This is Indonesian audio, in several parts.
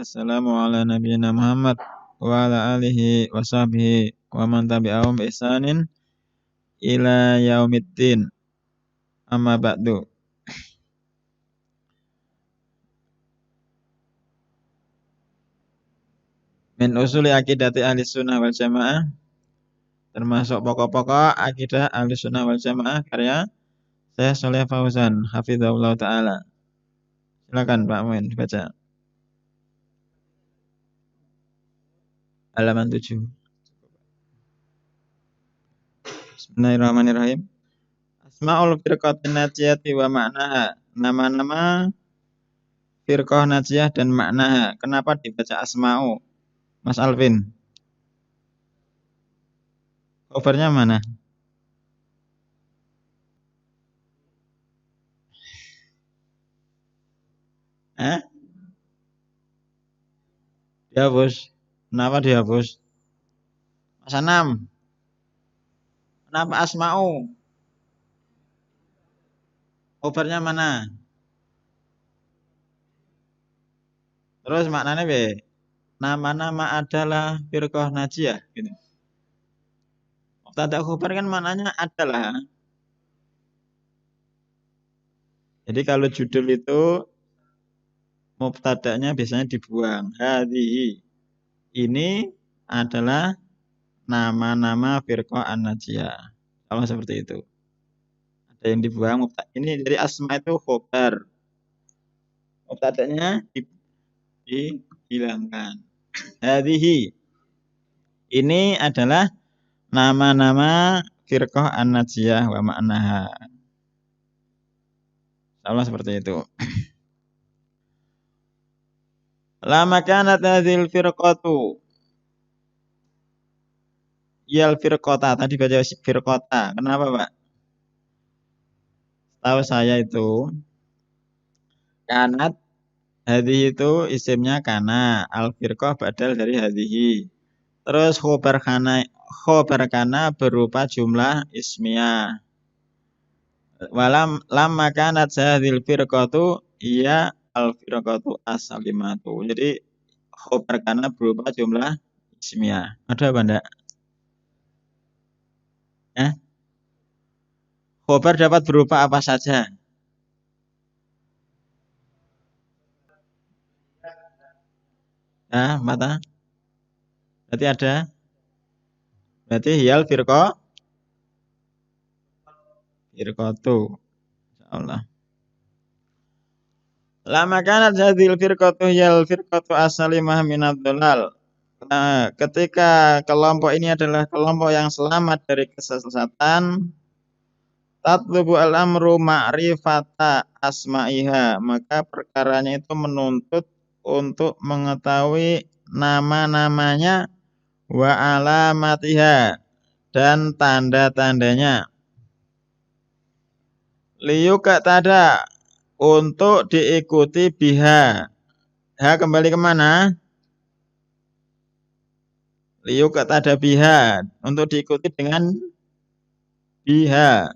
wassalamu ala nabiyyina Muhammad wa ala alihi wa sahbihi wa man tabi'ahum bi ihsanin ila yaumiddin. Amma ba'du. Min usuli akidati ahli sunnah wal jamaah, termasuk pokok-pokok akidah ahli sunnah wal jamaah karya Syekh Shalih Fauzan hafizahullah ta'ala. Silakan Pak Muin baca. Halaman 7. Bismillahirrahmanirrahim. Asmaul firqatin najiyati wa ma'naha. Nama-nama firqah najiyah dan maknaha. Kenapa dibaca asma'u? Mas Alvin. Covernya mana? Dihapus. Kenapa dihapus? Mas Anam. Kenapa asma'u? Covernya mana? Terus maknanya be? Nama-nama adalah firqah najiyah gitu. Mubtada khabar kan maknanya adalah. Jadi kalau judul itu mubtada'nya biasanya dibuang. Hadhihi. Ini adalah nama-nama firqah an-najiyah. Kalau seperti itu. Ada yang dibuang ini dari asma itu khabar. Mubtada'nya dihilangkan. Hadhihi. Ini adalah nama-nama firqah an-najiyah wa ma'naha. Allah seperti itu. Lama kanat hadhil firqatu. Yal firqata. Tadi baca firqata. Kenapa, Pak? Tahu saya itu kanat hadhihi itu isimnya kana. Al firqah badal dari hadhihi. Terus khobar kana berupa jumlah ismiyah. Lamma kanat hadhil firqatu iya al firqatu as-salimatu. Jadi khobar kana berupa jumlah ismiyah. Ada apa enggak? Khobar dapat berupa apa saja? Mata. Berarti ada. Berarti hiyal firqatu. Insyaallah. Lama kanat hadhil firqatu hiyal firqatu as-salimah minad dhalal. Nah, ketika kelompok ini adalah kelompok yang selamat dari kesesatan, tatlubu al-amru ma'rifata asma'iha, maka perkaranya itu menuntut untuk mengetahui nama-namanya wa alamatiha dan tanda-tandanya. Liyuka tada untuk diikuti biha. Ha kembali kemana? Liyuka tada biha untuk diikuti dengan biha.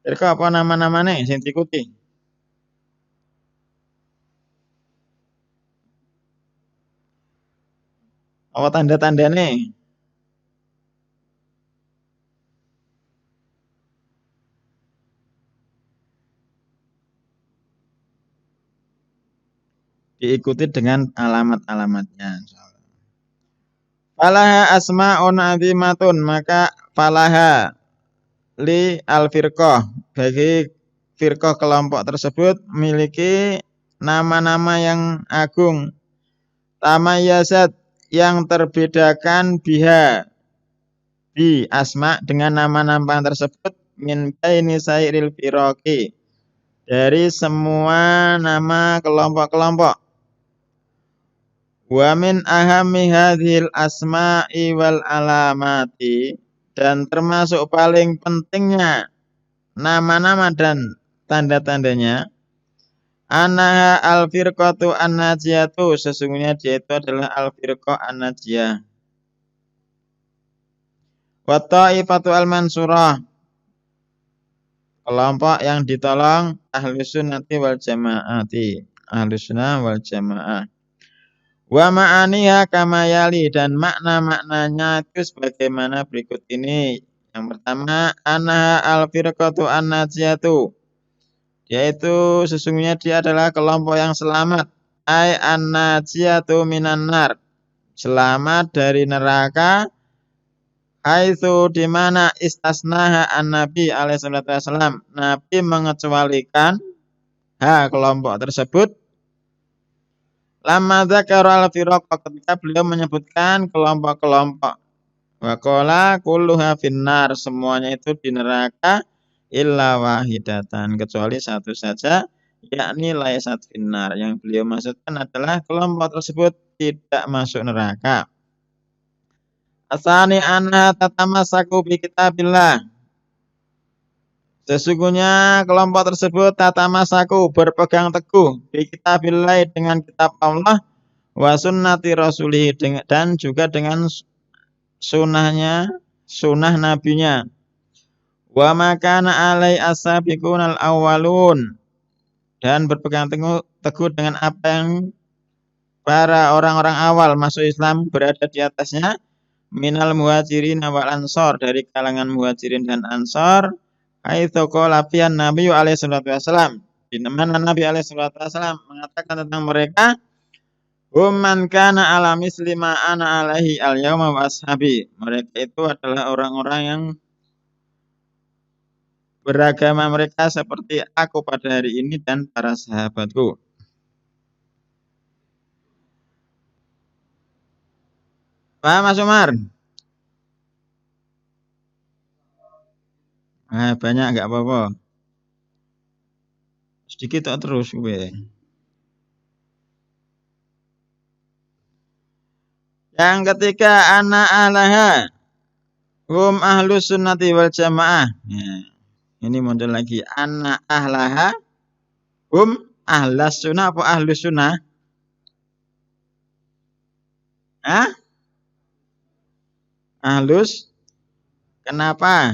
Kira apa nama-namanya yang diikuti? Apa tanda-tandanya? Diikuti dengan alamat-alamatnya. Falaha asma'un azimatun, maka falaha li al-firqah, bagi firqah kelompok tersebut memiliki nama-nama yang agung, tamayyazat yang terbedakan biha bi asma dengan nama-nama tersebut min baini sairil firaqi, dari semua nama kelompok-kelompok. Wa min ahammi hadhil asma'i wal alamati, dan termasuk paling pentingnya nama-nama dan tanda-tandanya, Ana al-firqatu an-najiyatu, sesungguhnya dia itu adalah al-firqah an-najiyah. Wa ta'ifatu al-mansurah, kelompok yang ditolong ahlus sunnati wal jamaati, ahlus sunnah wal jamaah. Wa ma'aniha kama yali, dan makna-maknanya itu sebagaimana berikut ini. Yang pertama, ana al-firqatu an-najiyatu, yaitu sesungguhnya dia adalah kelompok yang selamat. Ai an-najiyatu minan nar, selamat dari neraka. Haitsu di mana istasnaha an-nabi alaihi salatu wasallam, nabi mengecualikan kelompok tersebut. Lama dzakara al-firaq, ketika beliau menyebutkan kelompok-kelompok. Wa qala kulluha finnar, semuanya itu di neraka, illa wahidatan, kecuali satu saja, yakni laysat finnar. Yang beliau maksudkan adalah kelompok tersebut tidak masuk neraka. Asani anha tatamasaku bi kitabillah, sesungguhnya kelompok tersebut tatamasaku, berpegang teguh, bi kitabillah, dengan kitab Allah, wa sunnati rasulih, dan juga dengan sunnahnya, sunnah nabinya. Wa makana alai as-sabiqunal awwalun, dan berpegang teguh dengan apa yang para orang-orang awal masuk Islam berada di atasnya, minal muhajirin wal ansor, dari kalangan muhajirin dan ansor. Haitsu qala fiyan Nabi alaihi salatu wasallam, di mana Nabi alaihi salatu wasallam mengatakan tentang mereka, hum man kana ala misli ma ana alaihi al yauma wa ashabi, mereka itu adalah orang-orang yang beragama mereka seperti aku pada hari ini dan para sahabatku. Paham Mas Umar? Banyak enggak apa-apa. Sedikit tak terus gue. Yang ketiga, ana alaha, hum ahlus sunnati wal jamaah. Ya, ini model lagi. Ana ahlaha, hum ahlas sunnah apa ahlus sunnah? Hah? Ahlus? Kenapa?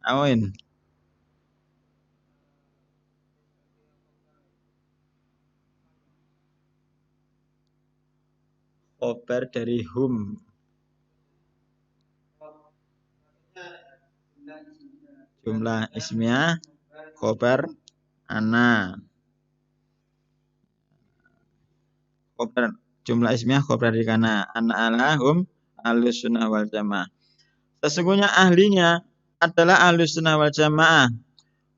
Awin. Khobar dari hum. Jumlah ismiyah, khobar ana. Khobar jumlah ismiyah khobar dari kana. Ana alahum ahlus sunnah wal jamaah. Sesungguhnya ahlinya adalah ahlus sunnah wal jamaah.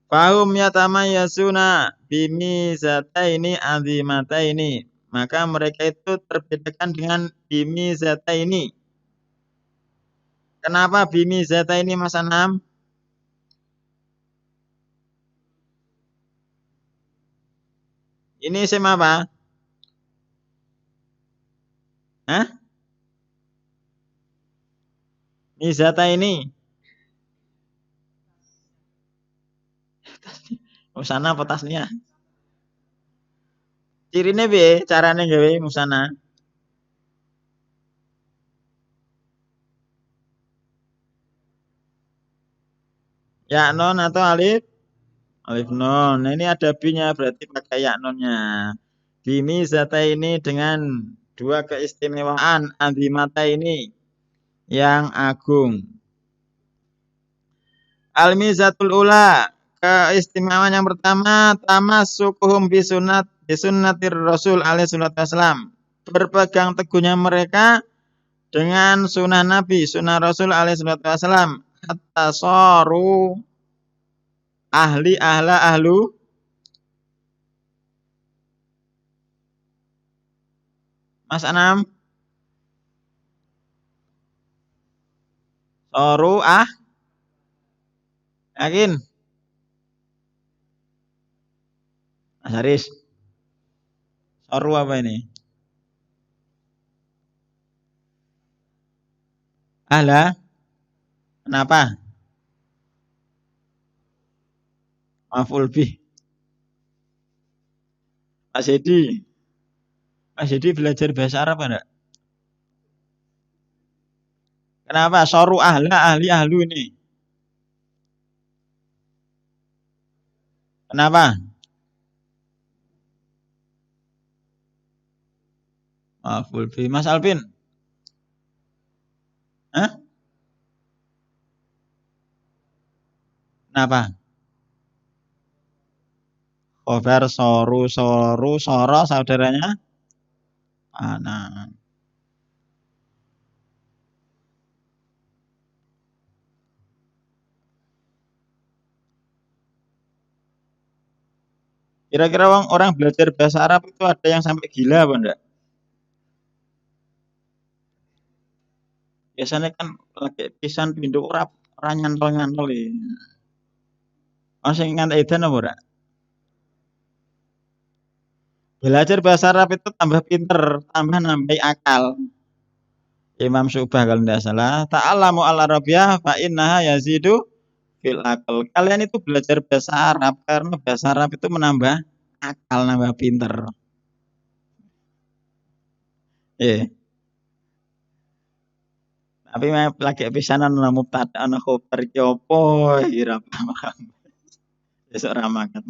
Fahum yatamayasuna bimizataini azimataini, maka mereka itu terbedakan dengan bimizataini. Kenapa bimizataini Mas Anam? Ini isim apa? Hah? Mizataini. Musana apa tasnya? Cirine piye carane gawe musana? Ya non atau alif? Alif non. Nah, ini ada B-nya, berarti pakai ya nonnya. Bimi zata ini dengan dua keistimewaan, azimata ini yang agung. Al-mizatul ula, keistimewaan yang pertama, tamassukuhum bisunnatir Rasul alaihi salatu wasallam. Berpegang teguhnya mereka dengan sunnah Nabi, sunnah Rasul alaihi salatu wasallam. Hatta soru ahlu. Mas Anam, soru yakin? Mas Haris, soru apa ini? Ahla, kenapa? Maf'ul bih. Mas Edi. Mas Edi belajar bahasa Arab enggak? Kenapa? Soru ahla, ahli ahlu ini. Kenapa? Maf'ul bih. Mas Alvin. Hah? Kenapa? Khobar, soru, soru, soro, saudaranya? Anak. Kira-kira orang belajar bahasa Arab itu ada yang sampai gila apa enggak? Biasanya kan lagi pisan pindho ora nyantol-nyantol iki. Ono sing ngantek edan apa ora? Belajar bahasa Arab itu tambah pinter, tambah nambah akal. Imam Syu'bah kalau tidak salah, ta'allamu al-arabiyyah fa innaha yazidu fil aql. Kalian itu belajar bahasa Arab karena bahasa Arab itu menambah akal, nambah pinter. Eh, tapi lagi pisanan ana mubtada ana khobar iki apa ora paham. Besok ra makan.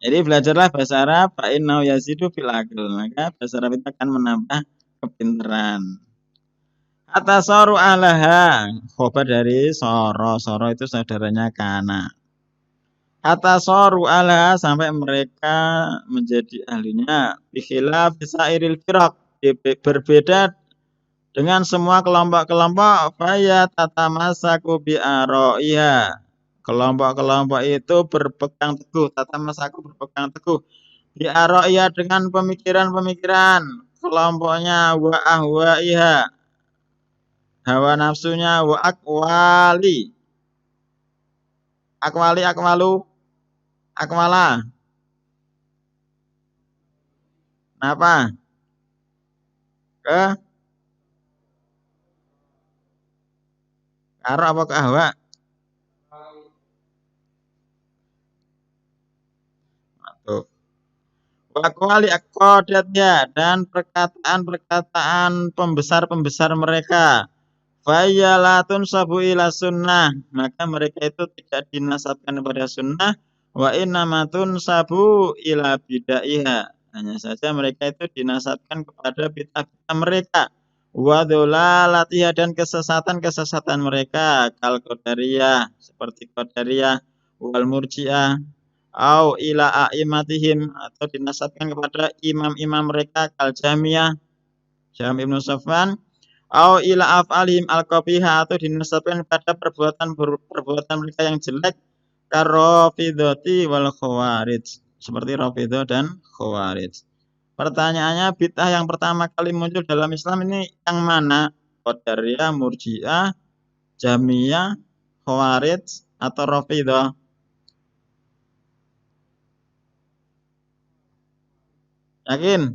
Jadi belajarlah bahasa Arab fa innahu yazidu fil aql. Maka bahasa Arab itu akan menambah kepinteran. Atasoru alaha. Khobar dari soro. Soro itu saudaranya kana. Atasoru alaha sampai mereka menjadi ahlinya. Bikhilaf bisairil firaq. Berbeda dengan semua kelompok-kelompok. Faya tatamasaku bi'aro'iha. Kelompok-kelompok itu berpegang teguh. Tatamasaku berpegang teguh. Bi'aro'iha dengan pemikiran-pemikiran. Kelompoknya wa ahwa'iha. Hawa nafsunya wa akwali. Akwali, akwalu, akwala. Kenapa? Ke karo apa ke ahwa? Tuh. Wa akwali akodatnya dan perkataan-perkataan pembesar-pembesar mereka. Fayalatun sabu ila sunnah. Maka mereka itu tidak dinasabkan kepada sunnah. Wa innamatun sabu ila bidaiha. Hanya saja mereka itu dinasabkan kepada bid'ah mereka. Wa dholalatiha dan kesesatan-kesesatan mereka. Kal qadariyah. Seperti qadariyah. Wal murji'ah. Au ila a'immatihim. Atau dinasabkan kepada imam-imam mereka. Kal jamiyah. Jam Ibnu Safwan. Au ila af'alihim al-qabihah atau dinasabkan pada perbuatan mereka yang jelek karofidoti wal khawarij seperti Rafidhah dan Khawarij. Pertanyaannya bid'ah yang pertama kali muncul dalam Islam ini yang mana? Qadariyah, Murji'ah, Jamiyah, Khawarij atau Rafidhah? Yakin?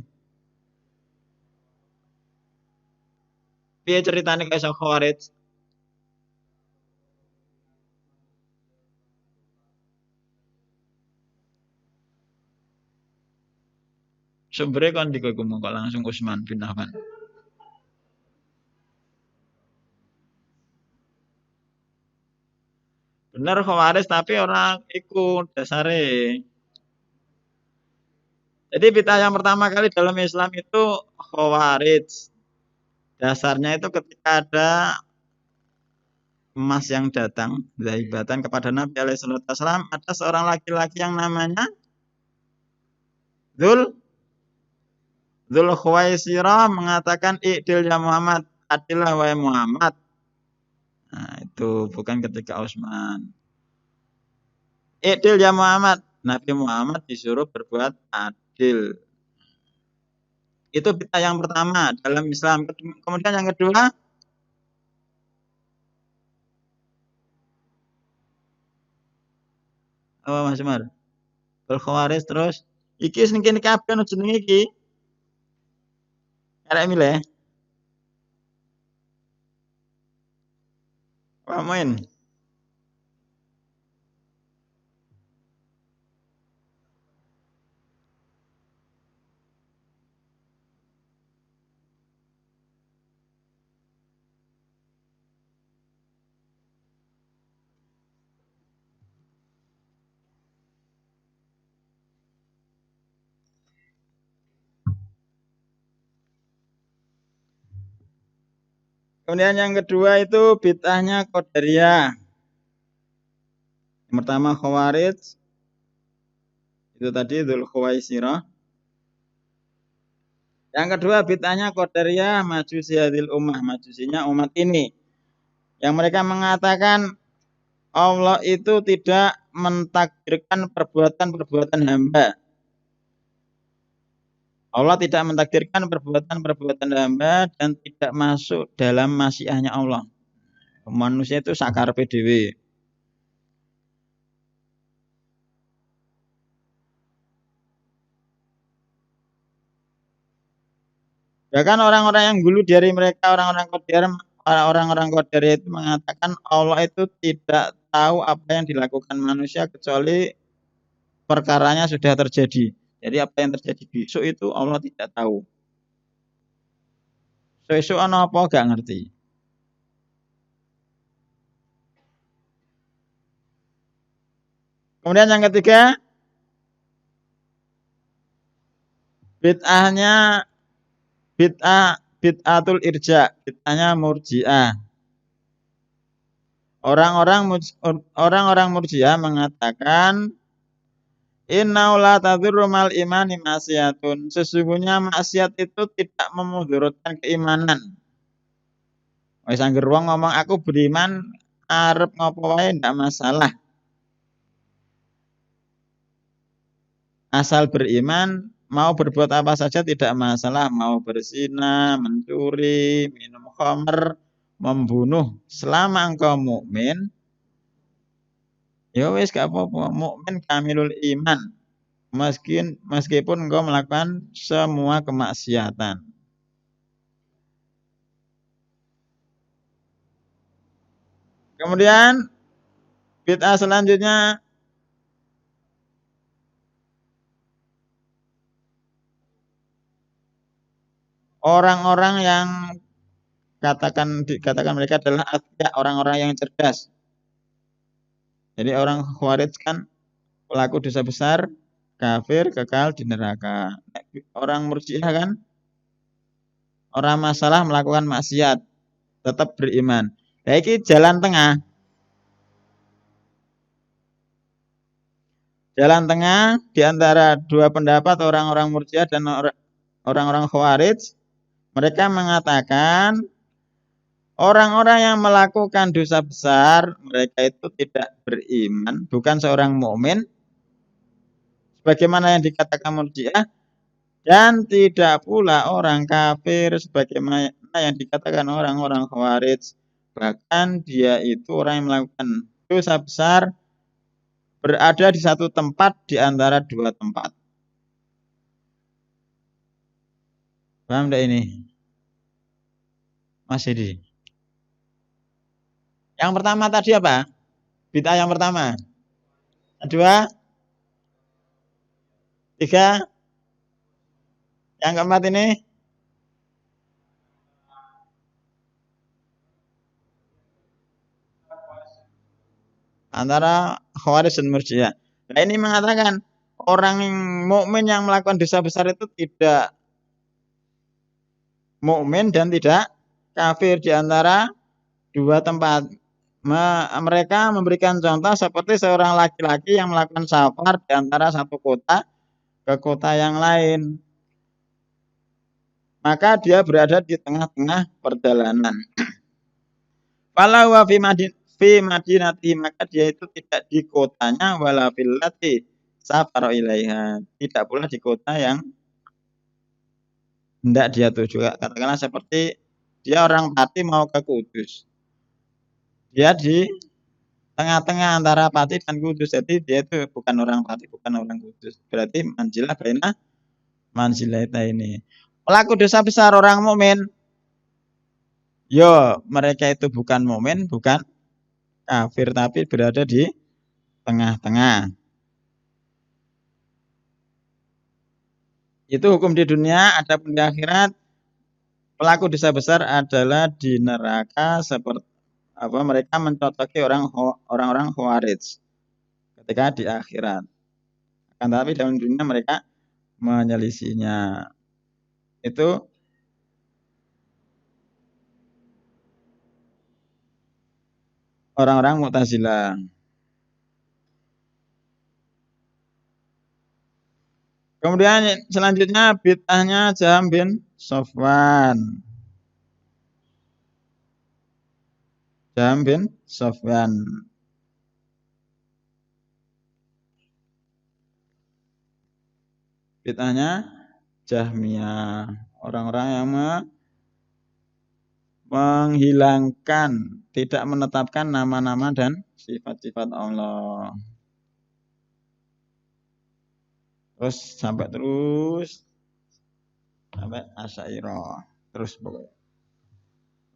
Piye ceritane kok iso Khawarij? Sumbere kon di kok langsung Utsman bin Affan. Bener Khawarij tapi orang ikut dasare. Jadi bid'ah yang pertama kali dalam Islam itu Khawarij. Dasarnya itu ketika ada emas yang datang zaibatan kepada Nabi alaihi salatu wasallam, ada seorang laki-laki yang namanya Dzul Dzulkhuwaisirah mengatakan i'dil ya Muhammad, adillah wahai Muhammad. Nah, itu bukan ketika Utsman. I'dil ya Muhammad. Nabi Muhammad disuruh berbuat adil. Itu bid'ah yang pertama dalam Islam. Kemudian yang kedua, apa Mas Umar? Dzulkhuwaris terus iki sing kene kabeh jenenge iki. Arek milih. Main. Kemudian yang kedua itu bid'ahnya Qadariyah. Yang pertama Khawarij, itu tadi Dzul Khuwaisirah. Yang kedua bid'ahnya Qadariyah, majusi hadil ummah, majusinya umat ini. Yang mereka mengatakan Allah itu tidak mentakdirkan perbuatan-perbuatan hamba. Allah tidak mentakdirkan perbuatan-perbuatan hamba dan tidak masuk dalam masyiahnya Allah. Manusia itu sakar PDW. Bahkan orang-orang yang dulu dari mereka orang-orang Qadariyah itu mengatakan Allah itu tidak tahu apa yang dilakukan manusia kecuali perkaranya sudah terjadi. Jadi apa yang terjadi besok itu Allah tidak tahu. Besok apa gak ngerti. Kemudian yang ketiga, bid'ahnya bid'atul irja, bid'ahnya murji'ah. Orang-orang murji'ah mengatakan inna la tadurru mal imani maksiatun. Sesungguhnya maksiat itu tidak memudaratkan keimanan. Wis anggere wong ngomong aku beriman arep ngopo wae ndak masalah. Asal beriman mau berbuat apa saja tidak masalah, mau berzina, mencuri, minum khamr, membunuh, selama engkau mukmin, ya wis gak apa-apa, mukmin kamilul iman. Meskipun engkau melakukan semua kemaksiatan. Kemudian bid'ah selanjutnya orang-orang yang dikatakan mereka adalah orang-orang yang cerdas. Jadi orang Khawarij kan pelaku dosa besar, kafir, kekal di neraka. Orang Murji'ah kan orang masalah melakukan maksiat, tetap beriman. Nah, ini jalan tengah. Jalan tengah di antara dua pendapat orang-orang Murji'ah dan orang-orang Khawarij, mereka mengatakan orang-orang yang melakukan dosa besar, mereka itu tidak beriman, bukan seorang mukmin, sebagaimana yang dikatakan Murji'ah, dan tidak pula orang kafir, sebagaimana yang dikatakan orang-orang Khawarij. Bahkan dia itu orang yang melakukan dosa besar, berada di satu tempat di antara dua tempat. Paham tidak ini? Mas Hedi. Yang pertama tadi apa? Bid'ah yang pertama. Kedua, tiga, yang keempat ini antara Khawarij dan Murji'ah. Nah, ini mengatakan orang mukmin yang melakukan dosa besar itu tidak mukmin dan tidak kafir di antara dua tempat. Mereka memberikan contoh seperti seorang laki-laki yang melakukan safar di antara satu kota ke kota yang lain. Maka dia berada di tengah-tengah perjalanan. Walau wa fi madinati, maka dia itu tidak di kotanya, wala fillati safar ilaiha, tidak pula di kota yang hendak dia tuju. Katakanlah seperti dia orang Pati mau ke Kudus. Dia di tengah-tengah antara Pati dan Kudus. Jadi dia itu bukan orang Pati, bukan orang Kudus. Berarti manzilah baina manzilah ini. Pelaku dosa besar orang mukmin, yo mereka itu bukan mukmin, bukan kafir, tapi berada di tengah-tengah. Itu hukum di dunia, adapun di akhirat pelaku dosa besar adalah di neraka seperti apa mereka mencocoki orang-orang khawarij ketika di akhirat. Kan tapi dalam dunia mereka menyelisihinya. Itu orang-orang Mu'tazilah. Kemudian selanjutnya bid'ahnya Jaham bin Sofwan. Jaham bin Sofwan. Bid'ahnya Jahmiyah. Orang-orang yang menghilangkan, tidak menetapkan nama-nama dan sifat-sifat Allah. Terus sampai Asy'ariyah. Terus pokoknya.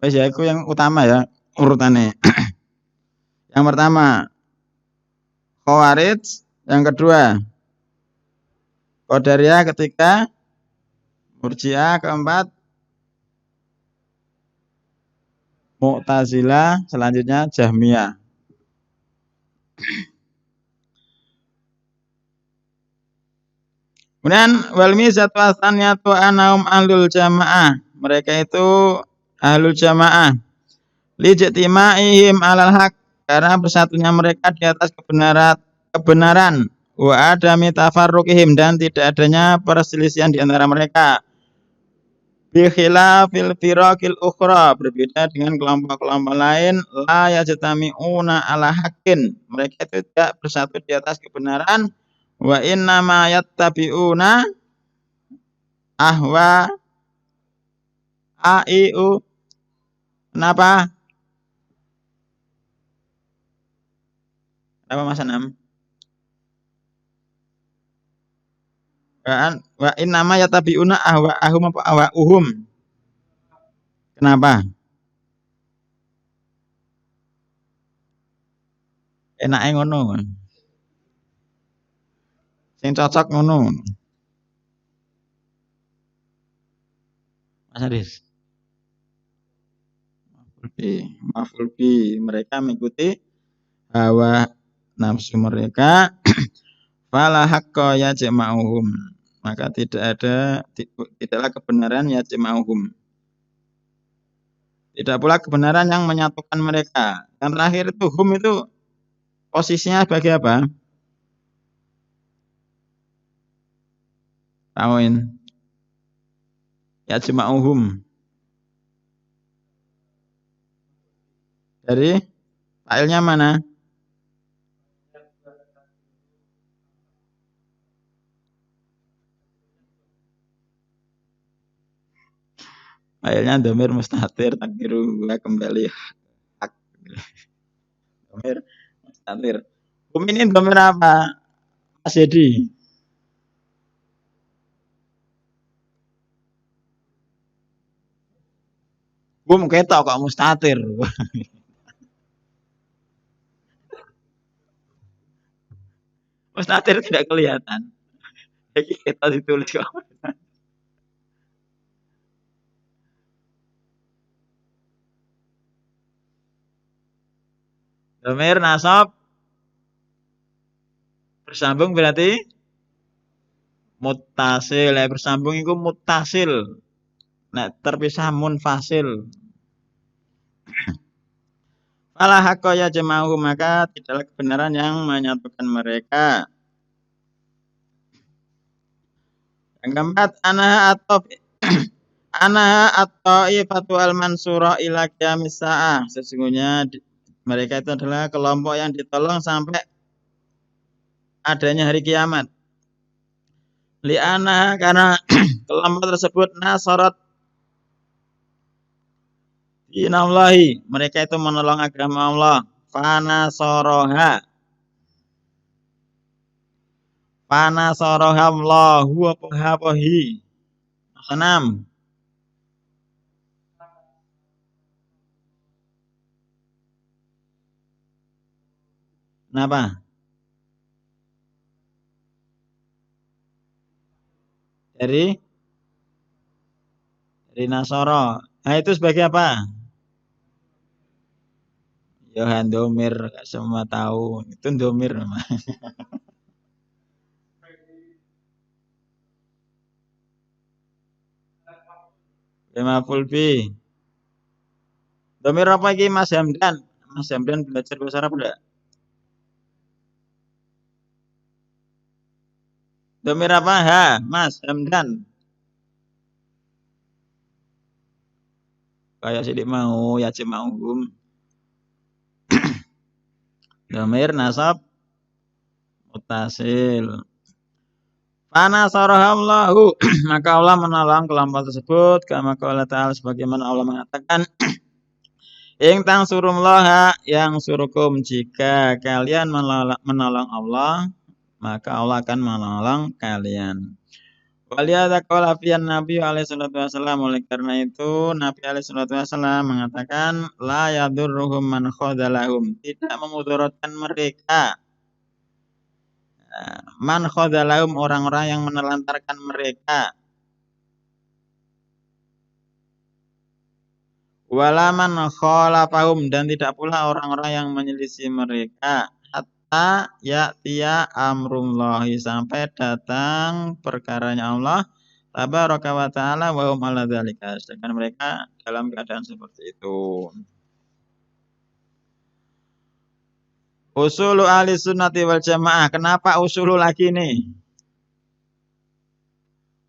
Wes ya itu yang utama ya urutannya. Yang pertama Khawarij, yang kedua Qadariyah, ketiga Murji'ah, keempat Mu'tazilah, selanjutnya Jahmiyah. Kemudian wal mizatu asaniyatu anahum ahlul jamaah. Mereka itu ahlul jamaah. Lijtima'ihim alal haq, karena bersatunya mereka di atas kebenaran. Wa adami tafarruqihim, dan tidak adanya perselisihan di antara mereka. Bi khilafil firaqil ukhra, berbeda dengan kelompok-kelompok lain, la yajtami'una ala haqqin. Mereka itu tidak bersatu di atas kebenaran. Wa inna ma yattabi'una ahwa aiu. Kenapa? Kenapa Mas Anam? Wa inna ma yattabi'una ahwa ahum apa ahwa uhum. Kenapa? Enake ngono. Sing cocok ngono. Mas Aris. Maf'ul bi. Mereka mengikuti hawa nafsu mereka. Fala haqqa yajma'uhum. Maka tidaklah kebenaran yajma'uhum. Tidak pula kebenaran yang menyatukan mereka. Yang terakhir itu hum itu posisinya sebagai apa? Tauin. Yajma'uhum. Dari failnya mana? Failnya dhamir mustatir takdiru kembali hak. Dhamir mustatir. Hum ini dhamir apa? Mas Yedi. Hum ketok kok mustatir. Mustatir tidak kelihatan. Jadi kita ditulis kok. Dhamir nasab bersambung berarti muttasil. Bersambung itu muttasil. Nek terpisah munfasil. Fala haqqa yajma'uhum, maka tidaklah kebenaran yang menyatukan mereka. Yang keempat, anaha at-ta'ifatu al-mansurah ila qiyamis sa'ah. Sesungguhnya mereka itu adalah kelompok yang ditolong sampai adanya hari kiamat. Li'anaha, karena kelompok tersebut nasarat dinallahi, mereka itu menolong agama Allah. Fanasoroha Allahu wa qahabahi Sanam. Kenapa? Dari Nasoro. Nah, itu sebagai apa? Yohan domir, semua tahu. Itu domir namanya. Maf'ul bi. Domir apa iki Mas Hamdan? Mas Hamdan belajar bahasa Arab enggak? Domir apa? Ha, Mas Hamdan. Kayak sidik mau, ya mau hum. Domir nasab mutasil. Fana sarahallahu maka Allah menolong kelompok tersebut kama qala ta'ala sebagaimana Allah mengatakan ing tang surumlaha yang surukum jika kalian menolong Allah maka Allah akan menolong kalian. Waliyadza qala fiyan Nabi alaihi salatu wasallam oleh karena itu Nabi alaihi salatu wasallam mengatakan la yadurruhum man khadzalahum tidak memudaratkan mereka man khadzalahum orang-orang yang menelantarkan mereka walaman khalafahum dan tidak pula orang-orang yang menyelisih mereka hatta ya'tiya amrullahi sampai datang perkaranya Allah tabaraka wa ta'ala wa hum ala dzalika sedangkan mereka dalam keadaan seperti itu. Usulu ahli sunnati wal jamaah. Kenapa usulu lagi nih?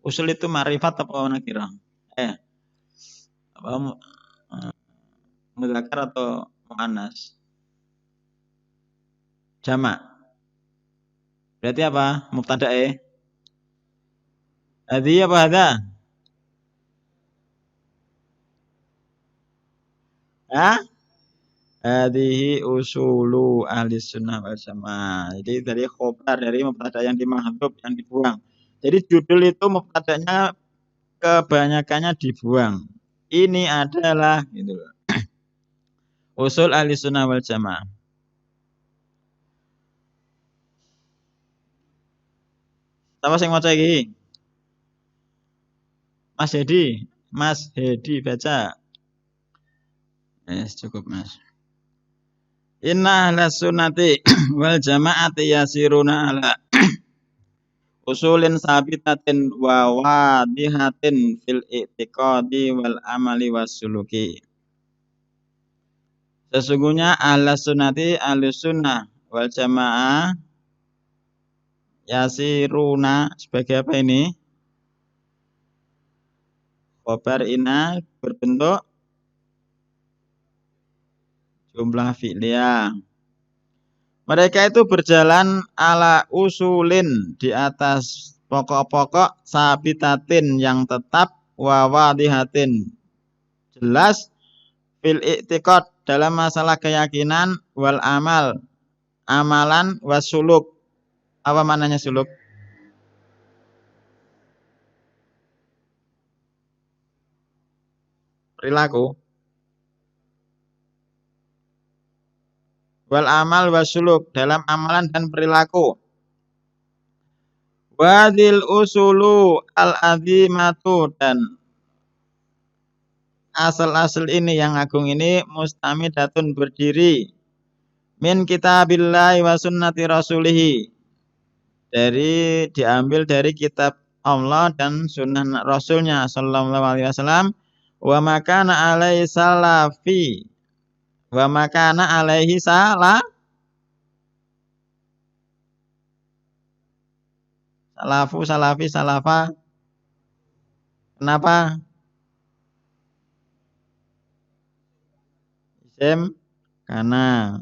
Usul itu marifat apa nakirah? Apa mudzakkar atau muannas? Jamak. Berarti apa? Mubtadae. Hadi apa hada? Hah? Hadihi usulu ahli sunnah wal jamaah. Jadi dari khobar, dari mubtada yang dimahdhuf, yang dibuang. Jadi judul itu mubtadanya kebanyakannya dibuang. Ini adalah gitu loh. Usul ahli sunnah wal jamaah. Siapa sing maca iki? Mas Hedi. Mas Hedi baca. Cukup Mas. Inna ahla sunnati wal jama'ati yasiruna ala usulin sabitatin wa wadihatin fil i'tiqadi wal amali was suluki. Sesungguhnya ahla sunnati ahlu sunnah wal jamaah yasiruna sebagai apa ini? Khobar ina berbentuk jumlah fi'liyah. Mereka itu berjalan ala usulin di atas pokok-pokok sabitatin yang tetap wa wadihatin jelas fil i'tiqad dalam masalah keyakinan wal amal amalan wasuluk. Apa maknanya suluk? Perilaku. Wal amal wasuluk dalam amalan dan perilaku. Wadil usulu al azimatu dan asal-asal ini yang agung ini mustamidatun berdiri min kitabillahi wa sunnati rasulihi diambil dari kitab Allah dan sunnah Rasulnya sallallahu alaihi wasallam wa makana alaihi salafi wa makana alaihi salafi salafa kenapa isim karena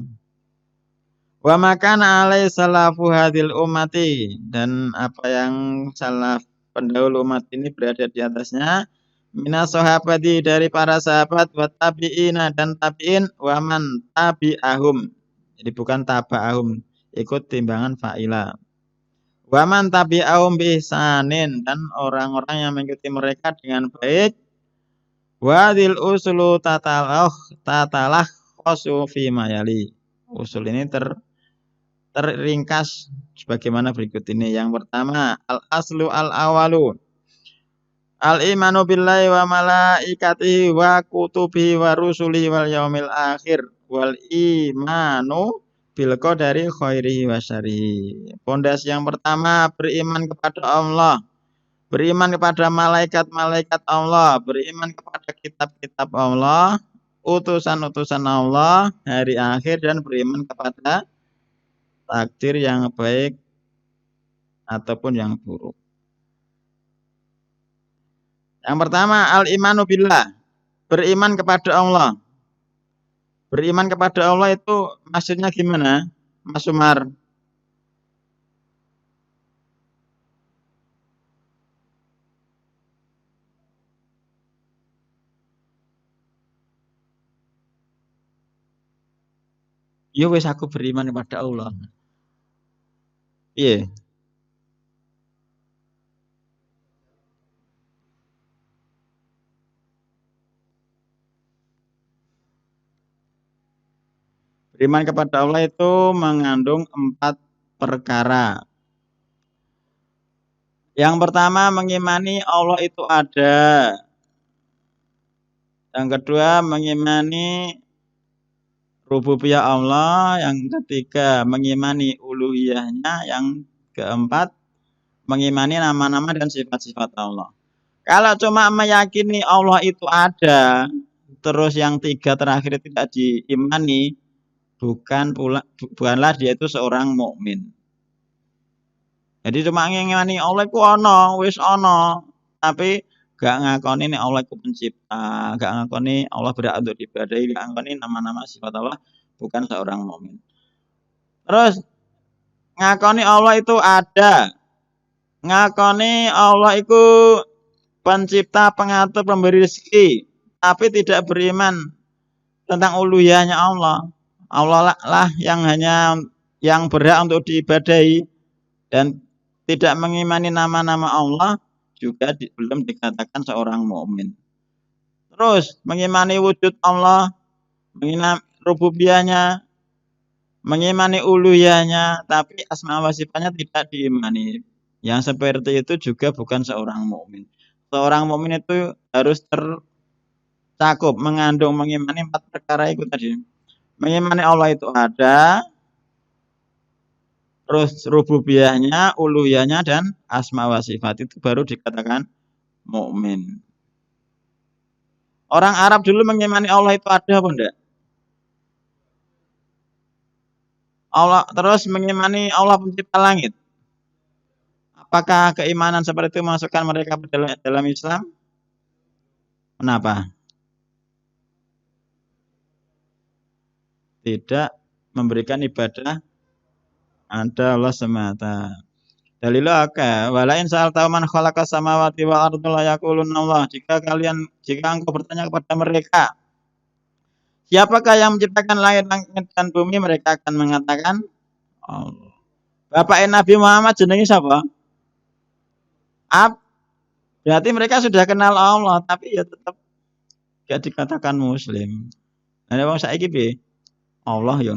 wa makana alaihi salafu hadil ummati dan apa yang salaf pendahulu umat ini berada di atasnya minas sahabati dari para sahabat wa tabi'ina dan tabi'in wa man tabi'ahum. Jadi bukan taba'ahum, ikut timbangan fa'ila. Wa man tabi'ahum bi ihsanin dan orang-orang yang mengikuti mereka dengan baik. Wadil usulu tatalah khosu fi mayali. Usul ini terringkas sebagaimana berikut ini. Yang pertama, al aslu al awalu. Al imanu billahi wa malaikatihi wa kutubihi wa rusuli wal yaumil akhir wal imanu bil qadari khairihi wa syarrihi. Pondasi yang pertama beriman kepada Allah, beriman kepada malaikat-malaikat Allah, beriman kepada kitab-kitab Allah, utusan-utusan Allah, hari akhir dan beriman kepada takdir yang baik ataupun yang buruk. Yang pertama al-imanu billah, beriman kepada Allah. Beriman kepada Allah itu maksudnya gimana, Mas Umar? Ya wis aku beriman kepada Allah. Iya. Beriman kepada Allah itu mengandung 4 perkara. Yang pertama mengimani Allah itu ada. Yang kedua mengimani rububiyah Allah. Yang ketiga mengimani uluhiyahnya. Yang keempat mengimani nama-nama dan sifat-sifat Allah. Kalau cuma meyakini Allah itu ada, terus yang 3 terakhir tidak diimani, bukanlah dia itu seorang mukmin. Jadi cuma ngimani Allah iku ana, wis ana, tapi gak ngakoni nek Allah iku pencipta, gak ngakoni Allah berhak untuk diibadahi, gak ngakoni nama-nama sifat Allah, bukan seorang mukmin. Terus ngakoni Allah itu ada, ngakoni Allah itu pencipta, pengatur, pemberi rezeki, tapi tidak beriman tentang uluhiyahnya Allah. Allah lah yang berhak untuk diibadahi dan tidak mengimani nama-nama Allah juga belum dikatakan seorang mukmin. Terus mengimani wujud Allah, mengimani rububiyahnya, mengimani uluhiyahnya, tapi asma wa sifatnya tidak diimani. Yang seperti itu juga bukan seorang mukmin. Seorang mukmin itu harus tercakup mengandung mengimani 4 perkara itu tadi. Mengimani Allah itu ada, terus rububiyahnya, uluhiyahnya dan asma wa sifat itu baru dikatakan mukmin. Orang Arab dulu mengimani Allah itu ada apa enggak? Allah terus mengimani Allah pencipta langit. Apakah keimanan seperti itu masukkan mereka dalam Islam? Kenapa? Tidak memberikan ibadah ada Allah semata. Dalilnya walain saal tahu man khalaqas samawati wal ardi la yaquluna Allah. Jika engkau bertanya kepada mereka, siapakah yang menciptakan langit dan bumi, mereka akan mengatakan Allah. Bapak Nabi Muhammad jenenge siapa? Berarti mereka sudah kenal Allah, tapi ya tetap gak dikatakan muslim. Nah, wong saiki piye? Allah yang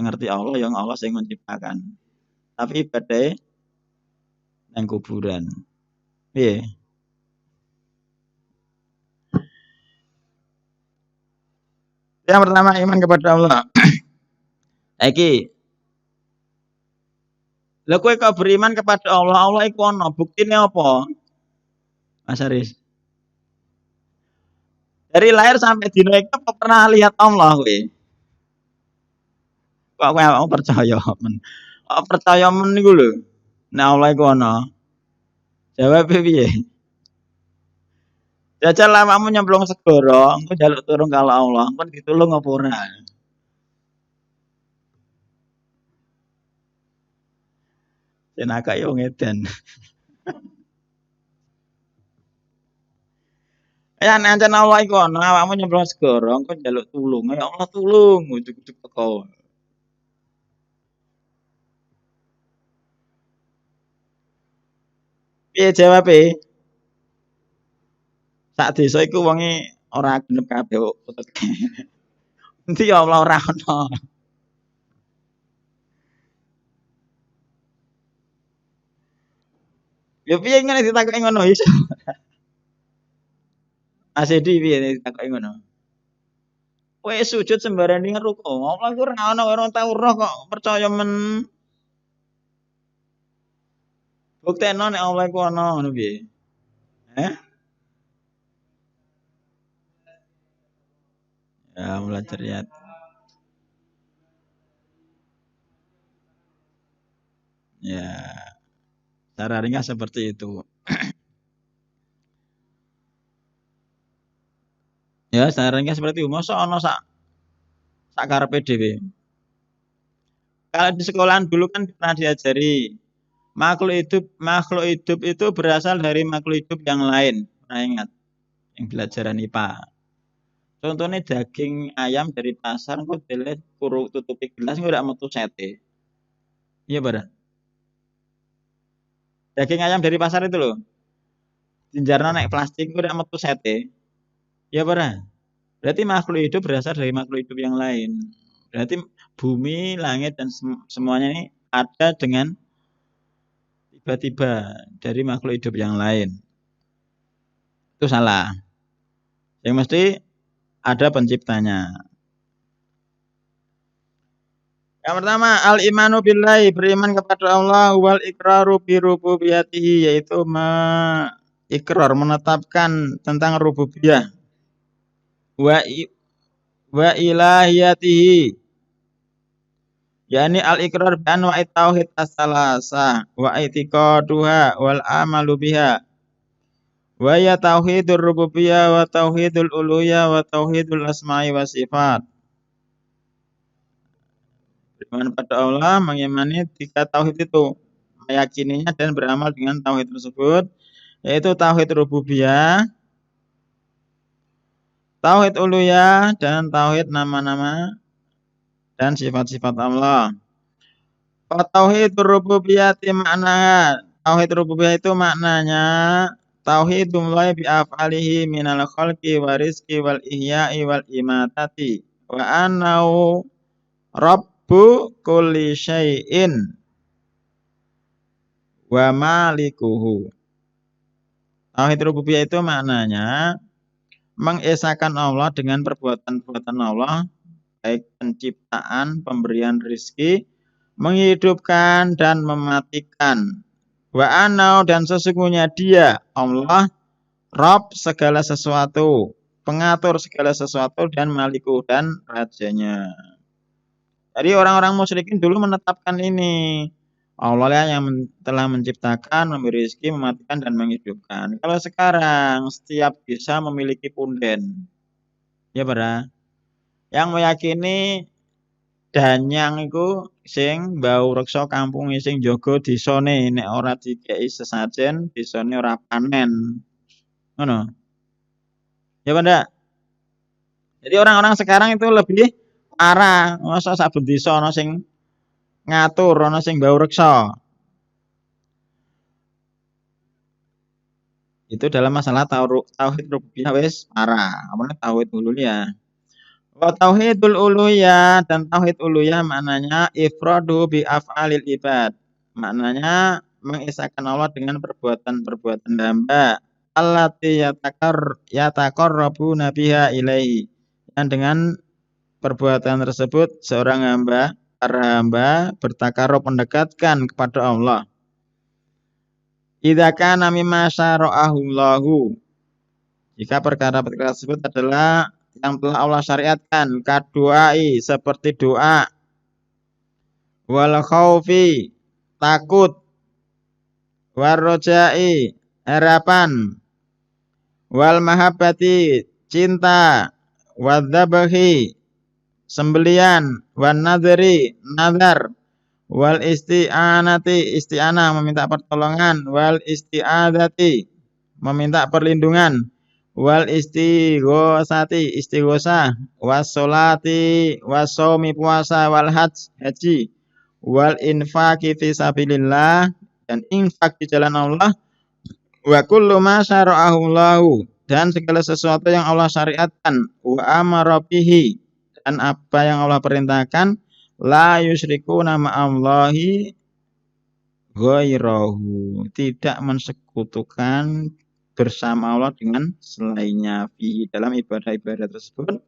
ngerti Allah, yang Allah yang menciptakan. Tapi ibadahnya nang kuburan. Piye? Yang pertama iman kepada Allah. Iki. Lha kowe kok beriman kepada Allah, Allah iku ana, buktine apa? Mas Aris. Dari lahir sampai dino iki apa pernah lihat Allah kowe? Kok kowe percaya men? Kok percaya men niku lho. Nek Allah iku ana. Jawab piye? Jajal awakmu nyemplung segara, engko njaluk tulung kalau Allah, engko ditulung apa ora? Jenaka yo ngeden. Ya nek ancen Allah iku ana, awakmu nyemplung segara, engko njaluk tulung. Ya Allah tulung, ujug-ujug teko. Piye jawabe? Sak desa iku wonge ora genep kabeh kok. Endi ya Allah ora ono. Ya piye ngene ditakoki ngono iso. Mas Edi piye ditakoki ngono? Kowe sujud sembarang ruku. Allah iku ora ono ora tau roh kok percaya men. Buktekno nek Allah iku ono ngono piye? Heh? Ya belajar ya. Ya, cara ringkas seperti itu. Ya, cara ringkas seperti itu. Mosok ono sak karepe dhewe. Kalau di sekolahan dulu kan pernah diajari makhluk hidup itu berasal dari makhluk hidup yang lain. Pernah ingat yang pelajaran IPA. Contohnya daging ayam dari pasar kok dilihat kurung tutupi gelas nggak udah metu sate. Iya pada. Daging ayam dari pasar itu loh. Tinjarnya naik plastik udah metu sate. Iya pada. Berarti makhluk hidup berasal dari makhluk hidup yang lain. Berarti bumi, langit dan semuanya ini ada dengan tiba-tiba dari makhluk hidup yang lain. Itu salah. Yang mesti ada penciptanya. Yang pertama, al-imanu billahi, beriman kepada Allah, wal iqraru bi rububiyatihi, yaitu ikrar, menetapkan tentang rububiyah. Wa ilahiyatihi, yakni al-iqrar bi anwa'i tauhid as-salasah wa i'tiqaduha wal amalu biha. Wa ya tauhidur rububiyah wa tauhidul uluhiyah wa tauhidul asma'i wa sifat. Beriman pada Allah, mengimani tiga tauhid itu, meyakininya dan beramal dengan tauhid tersebut, yaitu tauhid rububiyah, tauhid uluhiyah, dan tauhid nama-nama dan sifat-sifat Allah. Tauhid rububiyah makna tauhid rububiyah itu maknanya tauhidullah bi af'alihi minal khalqi wa rizqi wal ihya'i wal imatati wa annahu rabbu kulli syai'in wa malikuhu. Tauhid rububiyah itu maknanya mengesahkan Allah dengan perbuatan-perbuatan Allah, baik penciptaan, pemberian rezeki, menghidupkan dan mematikan. Wa anau, dan sesungguhnya dia Allah Rabb segala sesuatu, pengatur segala sesuatu, dan maliku dan rajanya. Jadi orang-orang musyrikin dulu menetapkan ini. Allah lah yang telah menciptakan, memberi rezeki, mematikan dan menghidupkan. Kalau sekarang setiap desa memiliki punden. Ya pada. Yang meyakini danyang iku sing mbau reksa kampung sing jaga desane nek ora dikeki sesajen desane ora panen. Ngono. Ya pada. Jadi orang-orang sekarang itu lebih parah. Masa saben desa ana sing ngatur, ana sing mbau reksa. Itu dalam masalah tauhid rububiyah wis parah. Apalagi tauhid uluhiyah. Wa tauhidul uluhiyah, dan tauhid uluhiyah maknanya ifradu bi af'alil ibad. Maknanya mengisahkan Allah dengan perbuatan-perbuatan hamba. Allati yataqarrabu nabiha ilaihi. Dan dengan perbuatan tersebut seorang hamba, para hamba bertakarub mendekatkan kepada Allah. Idza kana mimma syara'ahu Allahu. Jika perkara-perkara tersebut adalah yang telah Allah syariatkan, kaduai, seperti doa, wal khaufi, takut, warrojai, harapan, wal mahabbati, cinta, wadzabahi, sembelian, wan nadri, nazar, wal isti'anati, isti'anah, meminta pertolongan, wal isti'adati, meminta perlindungan, wal istighosati, istighosah, wassolati, wasomi, puasa, wal haji, wal infaqi fi sabilillah, dan infak di jalan Allah, Wa kullu ma syara'ahu Allahu, dan segala sesuatu yang Allah syariatkan, wa amara bihi, dan apa yang Allah perintahkan, la yusyrikuna ma'allahi ghairahu, tidak mensekutukan bersama Allah dengan selainnya fi dalam ibadah-ibadah tersebut.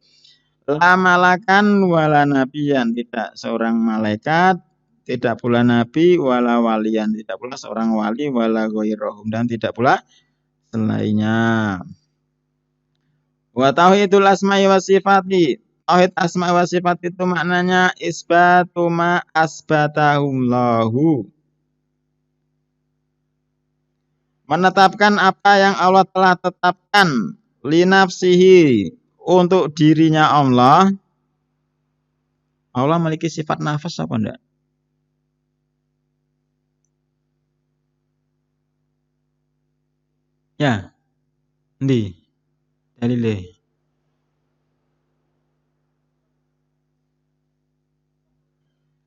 La malakan wala nabiyan, tidak seorang malaikat, tidak pula nabi, wala walian, tidak pula seorang wali, wala ghairahum, dan tidak pula selainnya. Wa tauhidul asma'i wa sifati. Tauhid asma wa sifat itu maknanya isbatu ma asbatahullahu. Menetapkan apa yang Allah telah tetapkan li nafsihi, untuk dirinya Allah. Allah memiliki sifat nafas apa enggak? Ya, ndi dalile.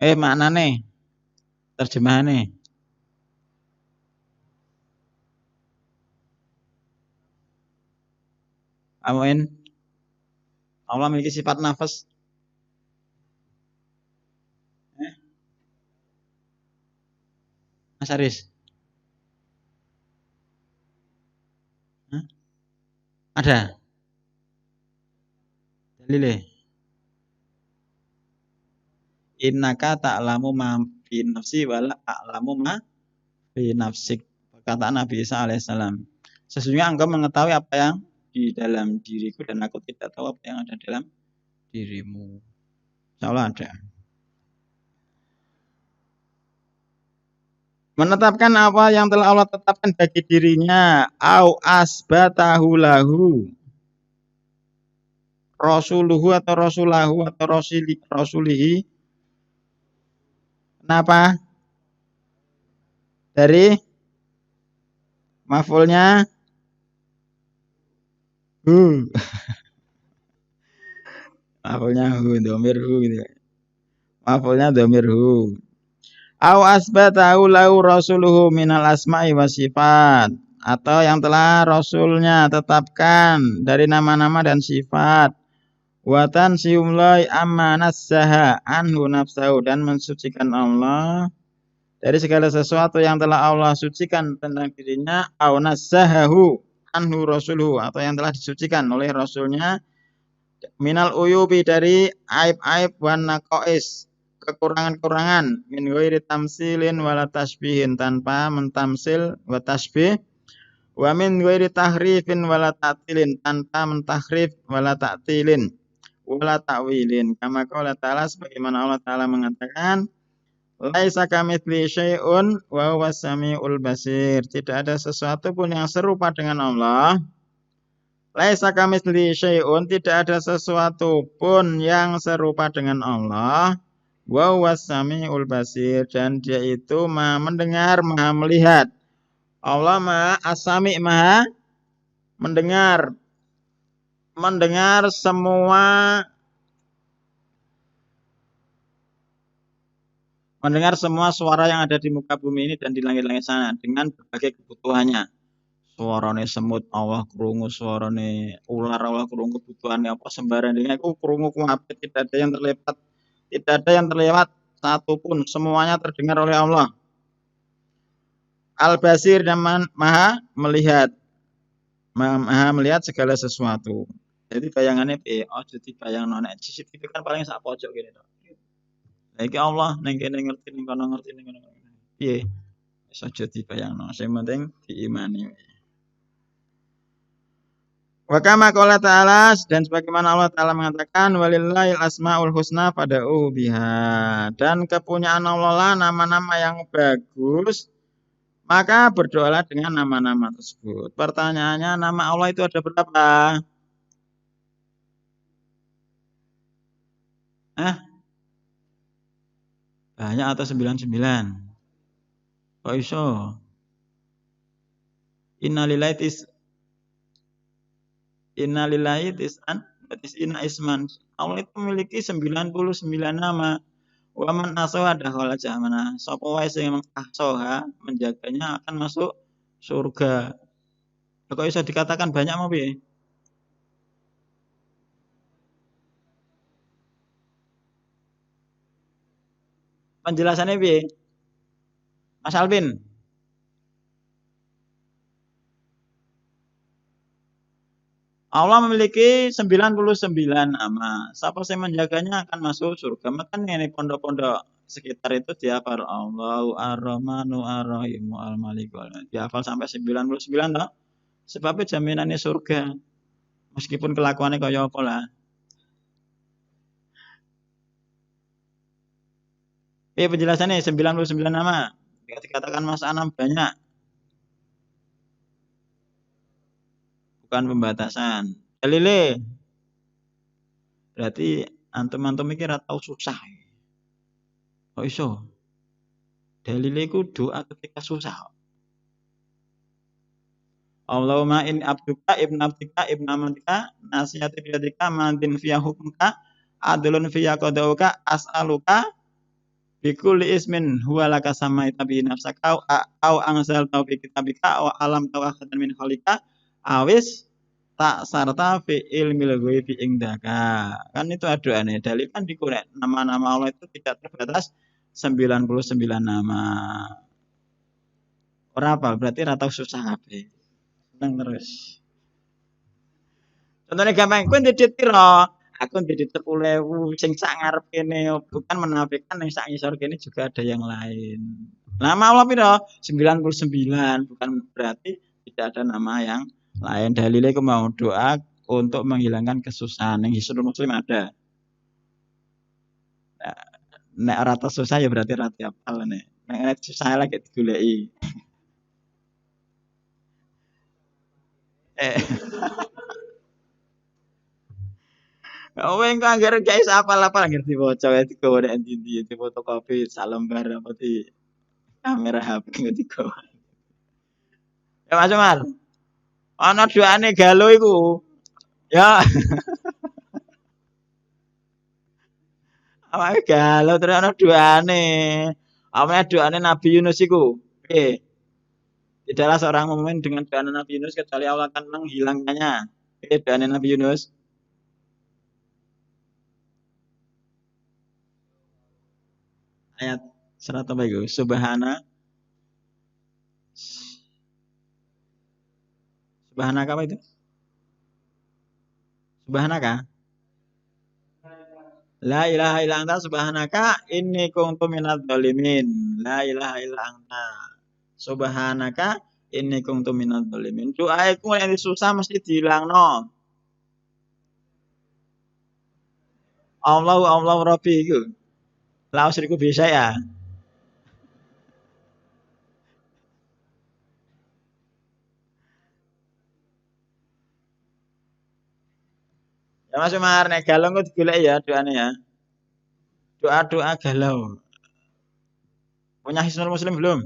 Maknane, terjemahane. Amin. Allah memiliki sifat nafas. Mas Aris. Hah? Ada dalile. Innaka ta'lamu ma fi nafsi wala a'lamu ma fi nafsik. Perkataan Nabi Isa alaihissalam. Sesungguhnya engkau mengetahui apa yang di dalam diriku, dan aku tidak tahu apa yang ada dalam dirimu. Insyaallah ada. Menetapkan apa yang telah Allah tetapkan bagi dirinya, au asbatahu lahu, rasuluhu atau rasulahu atau rasulihi. Kenapa? Dari maf'ulnya hu. Maf'ulnya hu, dhamir hu gitu. Maf'ulnya dhamir hu. Au asbatahu lahu rasuluhu minal asma'i wa sifat, atau yang telah rasulnya tetapkan dari nama-nama dan sifat. Watan siumlai amma nassaha anhu nafsahu, dan mensucikan Allah dari segala sesuatu yang telah Allah sucikan tentang dirinya, au nassahahu anhu rasuluhu, atau yang telah disucikan oleh rasulnya, minal uyubi, dari aib-aib, wan naqais, kekurangan-kekurangan, min ghairi tamsilin wala tasbihin, tanpa mentamsil wa tasbih, wa min ghairi tahrifin wala ta'tilin, tanpa mentahrif wala ta'tilin wala ta'wilin, kama qala ta'ala, sebagaimana Allah Ta'ala mengatakan, laisa kamitsli syai'un wa huwas samiul basir, tidak ada sesuatu pun yang serupa dengan Allah. Laisa kamitsli syai'un, tidak ada sesuatu pun yang serupa dengan Allah. Wa huwas samiul basir, dan dia itu maha mendengar, maha melihat. Allah maha as-sami', maha mendengar, semua suara yang ada di muka bumi ini dan di langit-langit sana, dengan berbagai kebutuhannya. Suarane semut Allah krungu, suarane ular Allah krungu, kebutuhannya apa sembarang aku krungu kabeh, tidak ada yang terlewat, satupun, semuanya terdengar oleh Allah. Al-Basir, dan maha melihat, segala sesuatu. Jadi bayangannya jadi bayang nek CCTV kan paling sak pojok gini to. Lah iki Allah ning kene ngerti, ning kono ngerti, ning kono. Piye? Wis aja dibayangno, sing penting diimani. Wa kama qala ta'ala, dan sebagaimana Allah Ta'ala mengatakan, walillahil asmaul husna fad'uhu biha, dan kepunyaan Allah lah nama-nama yang bagus, maka berdoalah dengan nama-nama tersebut. Pertanyaannya, nama Allah itu ada berapa? Banyak atau 99? Kok iso? Innalillahi tis'an inna isman. Allah itu memiliki 99 nama. Wa man ahsaha dakhala jannah. Sapa wae sing ahsaha, menjaganya, akan masuk surga. Kok bisa dikatakan banyak mau piye? Penjelasannya piye? Mas Alvin, Allah memiliki 99 nama. Siapa yang menjaganya akan masuk surga. Makanya ini pondok-pondok sekitar itu dihafal Allahu Ar-Rahmanu Ar-Rahimu Al-Maliku. Dihafal sampai 99 toh. Sebabnya jaminannya surga. Meskipun kelakuannya kaya apa lah. Penjelasannya 99 nama. Dikatakan Mas Anam banyak, bukan pembatasan. Dalile, berarti antum-antum iki ora tau susah. Kok iso? Dalile iku doa ketika susah. Allahumma in abduka ibn abdika ibn amatika nasihati biyadika mantin fiya hukmuka adlun fiya qadauka as'aluka bikulli ismin huwa laka samaita bi nafsaka au anzalta fi kitabika au alam tawakhatan min khalika awis tak sarta fi ilmil ghaibi indaka. Kan itu aduannya. Dalil kan di Quran. Nama-nama Allah itu tidak terbatas 99 nama. Ora apa berarti ora tau susah kabeh. Seneng terus. Contohnya gampang, kowe ndedit piro? Aku ndedit 10.000 sing sak ngarep kene bukan menafikan yang sak ngisor kene juga ada yang lain. Nama Allah piro? 99 bukan berarti tidak ada nama yang lain. Dalilnya aku mau doa untuk menghilangkan kesusahan. Yang Hisnul Muslim ada. Nek rata susah ya berarti rata apal nek. Nek susah lagi digoleki. Eh, oh engko anggere guys apal-apal ngerti bocah wae digowo nek ndi-ndi di fotokopi sak lembar apa di kamera HP ngerti gowo. Ya Mas Umar, ana doane galo iku. Ya, awake galo terus ana doane. Awake doane Nabi Yunus iku. Piye? Tidaklah seorang mukmin dengan doa Nabi Yunus kecuali Allah akan menghilangkannya. Piye doane Nabi Yunus? Ayat surat apa itu? Subhanaka apa itu? Subhanaka. La ilaha illa anta subhanaka inni kuntu minadz dzalimin. La ilaha illa anta subhanaka inni kuntu minadz dzalimin. Doa iku nek susah mesti dilangno. Allahu Allahu Rabbi iku. La usriku bisa ya. Ya Mas Umar nek galau kok digoleki ya doane ya. Doa-doa galau. Punya Hisnul Muslim belum?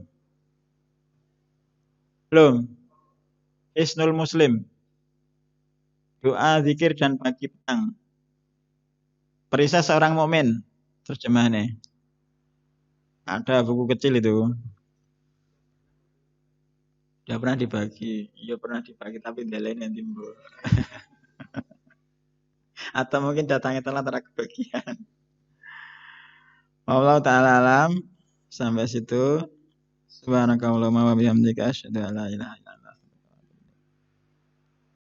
Belum. Hisnul Muslim. Doa, zikir dan pagi petang. Perisai seorang mukmin. Terjemahannya. Ada buku kecil itu. Udah pernah dibagi. Iya pernah dibagi tapi lain yang timbul. Atau mungkin datangnya telat ada kebagian. Allah taala alam sampai situ. Subhanakallahumma wa bihamdika asyhadu an la ilaha illa